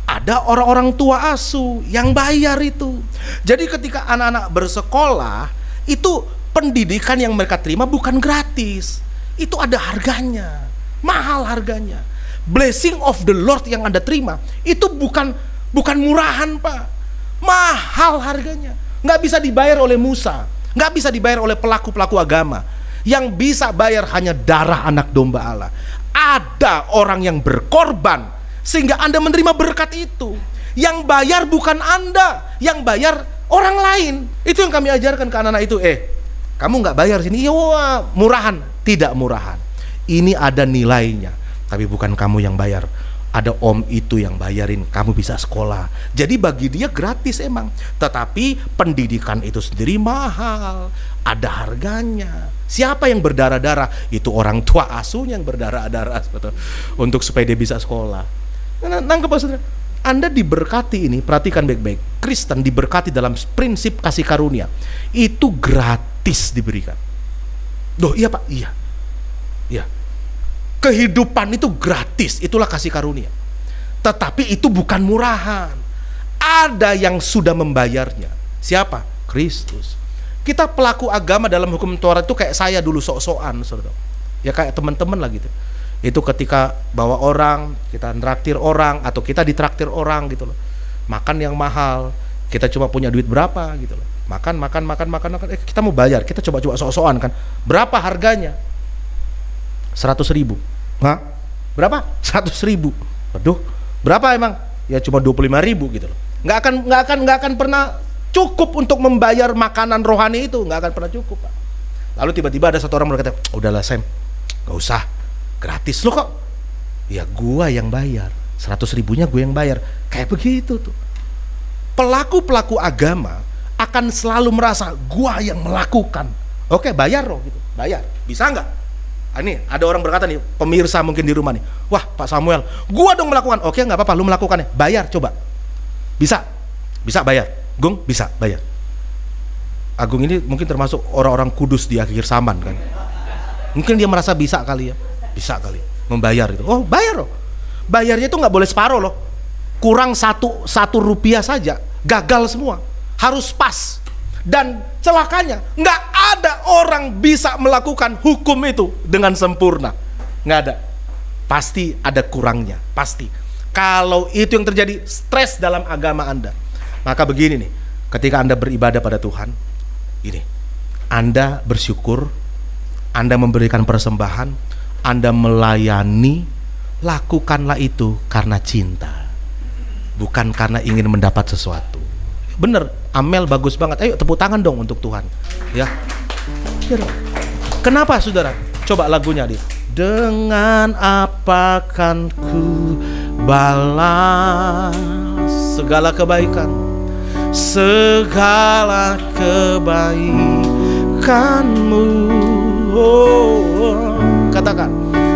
ada orang-orang tua asuh yang bayar itu. Jadi ketika anak-anak bersekolah, itu pendidikan yang mereka terima bukan gratis, itu ada harganya, mahal harganya. Blessing of the Lord yang Anda terima itu bukan murahan, Pak. Mahal harganya. Nggak bisa dibayar oleh Musa, nggak bisa dibayar oleh pelaku-pelaku agama. Yang bisa bayar hanya darah anak domba Allah. Ada orang yang berkorban sehingga Anda menerima berkat itu. Yang bayar bukan Anda, yang bayar orang lain. Itu yang kami ajarkan ke anak-anak itu. Kamu nggak bayar sini, iya murahan. Tidak murahan. Ini ada nilainya. Tapi bukan kamu yang bayar. Ada om itu yang bayarin, kamu bisa sekolah. Jadi bagi dia gratis emang. Tetapi pendidikan itu sendiri mahal, ada harganya. Siapa yang berdarah-darah? Itu orang tua asuhnya yang berdarah-darah untuk supaya dia bisa sekolah. Nangkep Pak Saudara? Anda diberkati ini, perhatikan baik-baik. Kristen diberkati dalam prinsip kasih karunia. Itu gratis diberikan. Loh iya Pak? Iya. Kehidupan itu gratis, itulah kasih karunia. Tetapi itu bukan murahan. Ada yang sudah membayarnya. Siapa? Kristus. Kita pelaku agama dalam hukum Taurat itu kayak saya dulu sok-sokan, saudara. Ya kayak teman-teman lah gitu. Itu ketika bawa orang, kita traktir orang atau kita ditraktir orang gitu loh. Makan yang mahal, kita cuma punya duit berapa gitu loh. Makan. Kita mau bayar, kita coba sok-sokan kan. Berapa harganya? 100.000. Hah? Berapa? 100.000. Waduh, berapa emang? Ya cuma 25.000 gitu loh. Nggak akan pernah cukup untuk membayar makanan rohani itu, nggak akan pernah cukup, Pak. Lalu tiba-tiba ada satu orang berkata, udahlah Sam, nggak usah, gratis lo kok. Ya gua yang bayar, 100.000-nya gue yang bayar. Kayak begitu tuh. Pelaku-pelaku agama akan selalu merasa gua yang melakukan. Oke, bayar loh gitu, bayar. Bisa nggak? Ini ada orang berkata nih, pemirsa mungkin di rumah nih, wah Pak Samuel, gua dong melakukan. Oke, nggak apa-apa, lu melakukannya, bayar coba. Bisa bayar. Gung, bisa bayar. Agung ini mungkin termasuk orang-orang kudus di akhir zaman kan. Mungkin dia merasa bisa kali ya, bisa kali membayar itu. Oh, bayar loh. Bayarnya itu nggak boleh separuh loh. Kurang satu rupiah saja, gagal semua. Harus pas. Dan celakanya nggak ada orang bisa melakukan hukum itu dengan sempurna. Nggak ada. Pasti ada kurangnya, pasti. Kalau itu yang terjadi, stres dalam agama Anda. Maka begini nih, ketika Anda beribadah pada Tuhan, ini, Anda bersyukur, Anda memberikan persembahan, Anda melayani, lakukanlah itu karena cinta, bukan karena ingin mendapat sesuatu. Bener, Amel bagus banget. Ayo tepuk tangan dong untuk Tuhan. Ya. Kenapa saudara? Coba lagunya dia. Dengan apa kan ku balas segala kebaikan, segala kebaikanmu. Oh, katakan,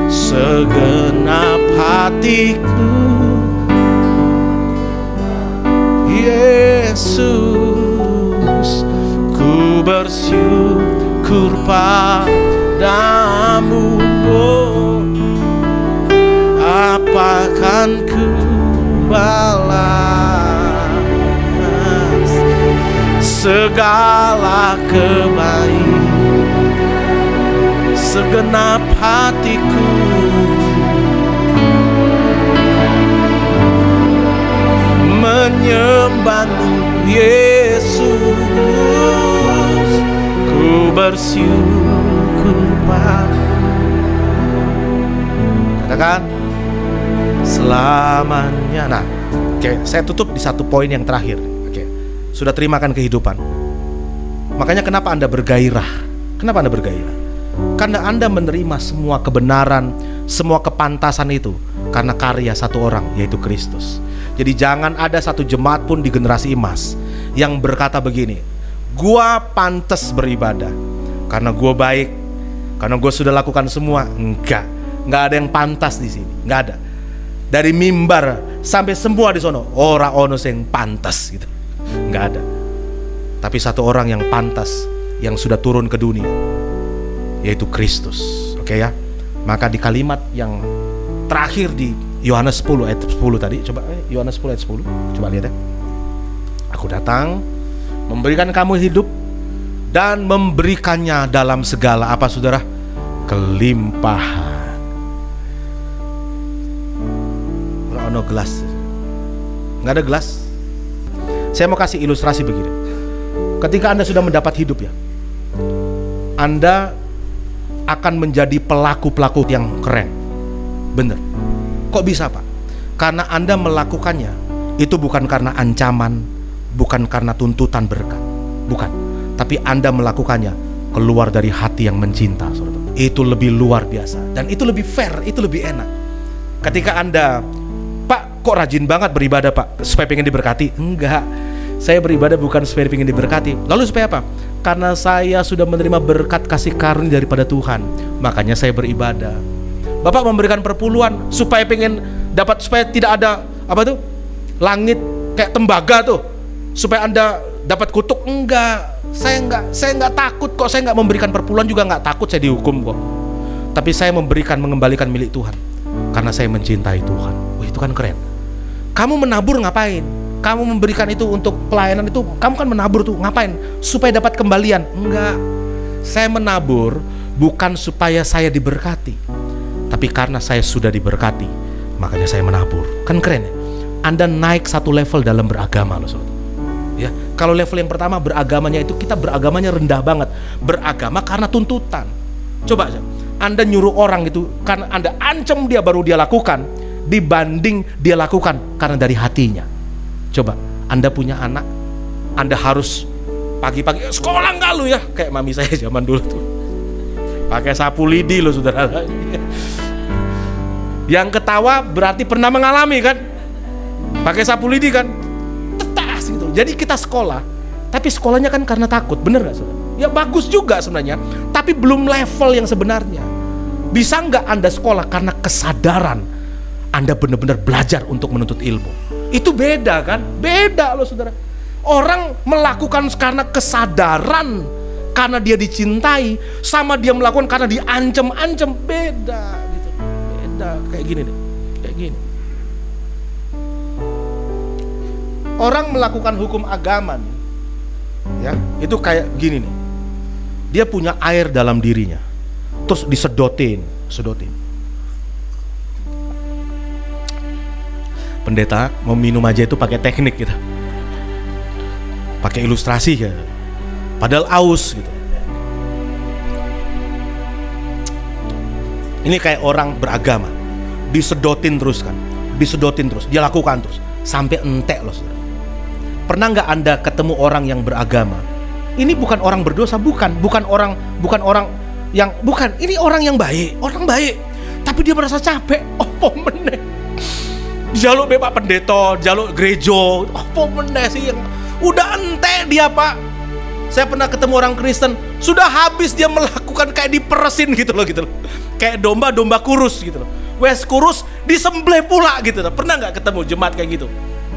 segenap hatiku Yesus, ku bersyukur padamu. Oh, apakan ku balas segala kebaikan, segenap hatiku menyembahmu Yesus, ku bersyukur padamu. Katakan selamanya. Nah, oke, saya tutup di satu poin yang terakhir. Oke, sudah terimakan kehidupan. Makanya kenapa Anda bergairah? Kenapa Anda bergairah? Karena Anda menerima semua kebenaran, semua kepantasan itu karena karya satu orang, yaitu Kristus. Jadi jangan ada satu jemaat pun di generasi emas yang berkata begini, gua pantas beribadah karena gua baik, karena gua sudah lakukan semua. Enggak ada yang pantas di sini, enggak ada. Dari mimbar sampai semua di sono, ora ono sing pantas gitu, enggak ada. Tapi satu orang yang pantas, yang sudah turun ke dunia, yaitu Kristus. Oke ya. Maka di kalimat yang terakhir di Yohanes 10 ayat 10 tadi, coba Yohanes 10 ayat 10, coba lihat ya. Aku datang memberikan kamu hidup dan memberikannya dalam segala apa saudara? Kelimpahan. Ono gelas, nggak ada gelas. Saya mau kasih ilustrasi begini. Ketika Anda sudah mendapat hidup ya, Anda akan menjadi pelaku-pelaku yang keren. Bener. Kok bisa Pak? Karena Anda melakukannya itu bukan karena ancaman, bukan karena tuntutan berkat, bukan. Tapi Anda melakukannya keluar dari hati yang mencinta, saudara. Itu lebih luar biasa dan itu lebih fair, itu lebih enak. Ketika Anda, Pak, kok rajin banget beribadah Pak, supaya pengen diberkati? Enggak, saya beribadah bukan supaya pengen diberkati. Lalu supaya apa? Karena saya sudah menerima berkat kasih karunia daripada Tuhan, makanya saya beribadah. Bapak memberikan perpuluhan supaya pengen dapat, supaya tidak ada apa tuh, langit kayak tembaga tuh, supaya Anda dapat kutuk. Enggak, saya enggak takut kok. Saya enggak memberikan perpuluhan juga enggak takut saya dihukum kok. Tapi saya mengembalikan milik Tuhan karena saya mencintai Tuhan. Wah, itu kan keren. Kamu menabur ngapain? Kamu memberikan itu untuk pelayanan itu, kamu kan menabur tuh ngapain? Supaya dapat kembalian? Enggak. Saya menabur bukan supaya saya diberkati, tapi karena saya sudah diberkati, makanya saya menabur. Kan keren ya? Anda naik satu level dalam beragama loh, saudara. Ya, kalau level yang pertama beragamanya itu kita beragamanya rendah banget. Beragama karena tuntutan. Coba aja. Anda nyuruh orang itu karena Anda ancam dia baru dia lakukan, dibanding dia lakukan karena dari hatinya. Coba, Anda punya anak, Anda harus pagi-pagi sekolah nggak lu ya, kayak mami saya zaman dulu tuh, pakai sapu lidi lo saudara. Yang ketawa berarti pernah mengalami kan, pakai sapu lidi kan, tetas gitu. Jadi kita sekolah, tapi sekolahnya kan karena takut, bener nggak saudara? Ya bagus juga sebenarnya, tapi belum level yang sebenarnya. Bisa nggak Anda sekolah karena kesadaran Anda benar-benar belajar untuk menuntut ilmu? Itu beda kan? Beda loh saudara. Orang melakukan karena kesadaran, karena dia dicintai, sama dia melakukan karena diancam-ancam, beda gitu. Beda, kayak gini deh, kayak gini. Orang melakukan hukum agama nih, ya, itu kayak gini nih. Dia punya air dalam dirinya, terus disedotin. Pendeta mau minum aja itu pakai teknik gitu, pakai ilustrasi gitu. Padahal aus gitu. Ini kayak orang beragama, disedotin terus kan, disedotin terus, dia lakukan terus sampai entek loh saudara. Pernah nggak Anda ketemu orang yang beragama? Ini bukan orang berdosa, bukan orang yang bukan, ini orang yang baik, tapi dia merasa capek. Opo meneh jaluk Pak Pendeta, jaluk gereja, opo meneh sih yang udah entek dia Pak. Saya pernah ketemu orang Kristen, sudah habis dia melakukan kayak diperesin gitu loh. Kayak domba kurus gitu loh. Wes kurus disembelih pula gitu loh. Pernah nggak ketemu jemaat kayak gitu?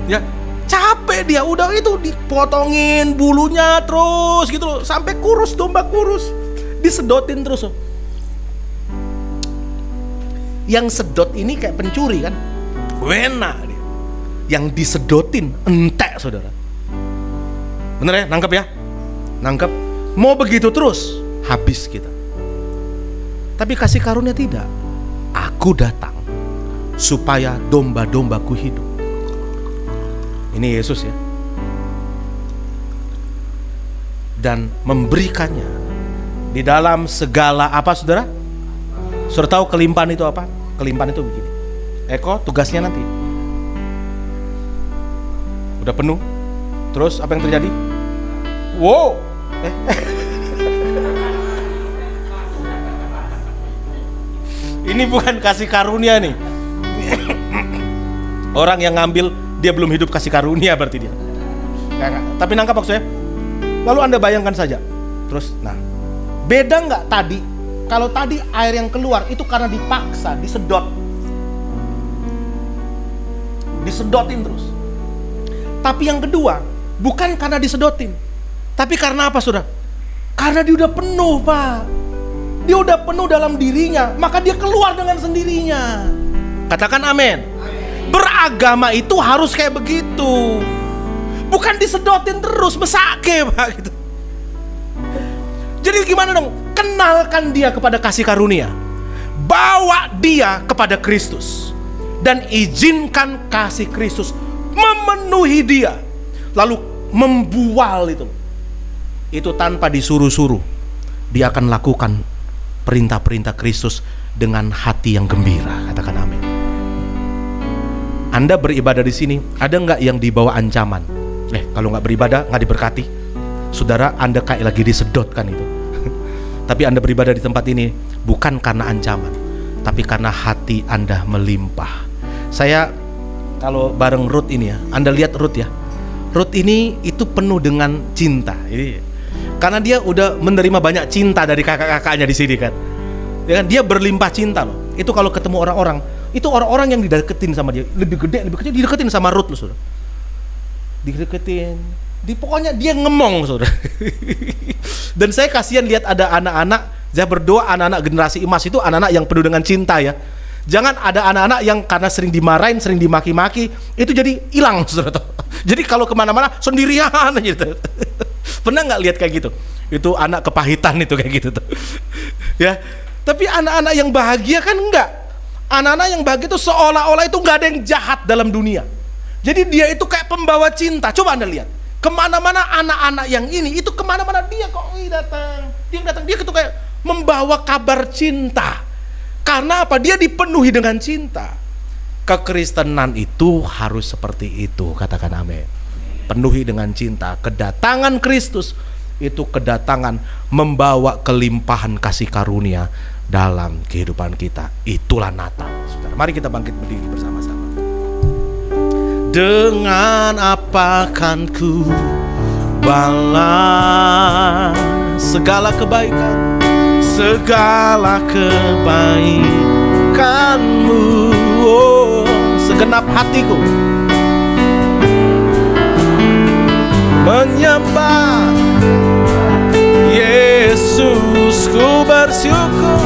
Ya, capek dia, udah itu dipotongin bulunya terus gitu loh, sampai kurus, domba kurus, disedotin terus loh. Yang sedot ini kayak pencuri kan, wena dia. Yang disedotin entek saudara. Bener ya, nangkep ya? Nangkep. Mau begitu terus, habis kita. Tapi kasih karunia tidak. Aku datang supaya domba-dombaku hidup. Ini Yesus ya. Dan memberikannya di dalam segala apa saudara? Saudara tahu kelimpahan itu apa? Kelimpahan itu begini. Eko tugasnya nanti udah penuh, terus apa yang terjadi? Wow, ini bukan kasih karunia nih. Orang yang ngambil dia belum hidup kasih karunia berarti dia. Tapi nangkap maksudnya. Lalu Anda bayangkan saja. Terus, nah, beda nggak tadi? Kalau tadi air yang keluar itu karena dipaksa, disedotin terus. Tapi yang kedua, bukan karena disedotin, tapi karena apa saudara? Karena dia udah penuh Pak. Dia udah penuh dalam dirinya, maka dia keluar dengan sendirinya. Katakan amin. Beragama itu harus kayak begitu. Bukan disedotin terus, mesake Pak gitu. Jadi gimana dong? Kenalkan dia kepada kasih karunia. Bawa dia kepada Kristus. Dan izinkan kasih Kristus memenuhi dia. Lalu membual itu. Itu tanpa disuruh-suruh. Dia akan lakukan perintah-perintah Kristus dengan hati yang gembira. Katakan amin. Anda beribadah di sini, ada nggak yang dibawa ancaman? Kalau nggak beribadah, nggak diberkati. Saudara, Anda kayak lagi disedotkan itu. Tapi Anda beribadah di tempat ini bukan karena ancaman, tapi karena hati Anda melimpah. Saya kalau bareng Ruth ini ya, Anda lihat Ruth ya. Ruth ini itu penuh dengan cinta. Ini karena dia udah menerima banyak cinta dari kakak-kakaknya di sini kan. Ya kan, dia berlimpah cinta loh. Itu kalau ketemu orang-orang, itu orang-orang yang dideketin sama dia, lebih gede, lebih kecil, dideketin sama Ruth loh saudara. Dideketin. Pokoknya dia ngemong saudara. Dan saya kasihan lihat ada anak-anak, saya berdoa anak-anak generasi emas itu anak-anak yang penuh dengan cinta ya. Jangan ada anak-anak yang karena sering dimarahin, sering dimaki-maki, itu jadi hilang saudara. Jadi kalau kemana-mana sendirian gitu. Pernah nggak lihat kayak gitu? Itu anak kepahitan itu kayak gitu tuh. Ya. Tapi anak-anak yang bahagia kan enggak. Anak-anak yang bahagia itu seolah-olah itu nggak ada yang jahat dalam dunia. Jadi dia itu kayak pembawa cinta. Coba Anda lihat. Kemana-mana anak-anak yang ini, itu kemana-mana dia kok datang. Dia itu kayak membawa kabar cinta. Karena apa? Dia dipenuhi dengan cinta. Kekristenan itu harus seperti itu, katakan amin. Penuhi dengan cinta. Kedatangan Kristus itu kedatangan membawa kelimpahan kasih karunia dalam kehidupan kita. Itulah Natal, saudara. Mari kita bangkit berdiri bersama-sama. Dengan apa kan ku balas segala kebaikan, segala kebaikanmu, oh, segenap hatiku menyembah Yesus, ku bersyukur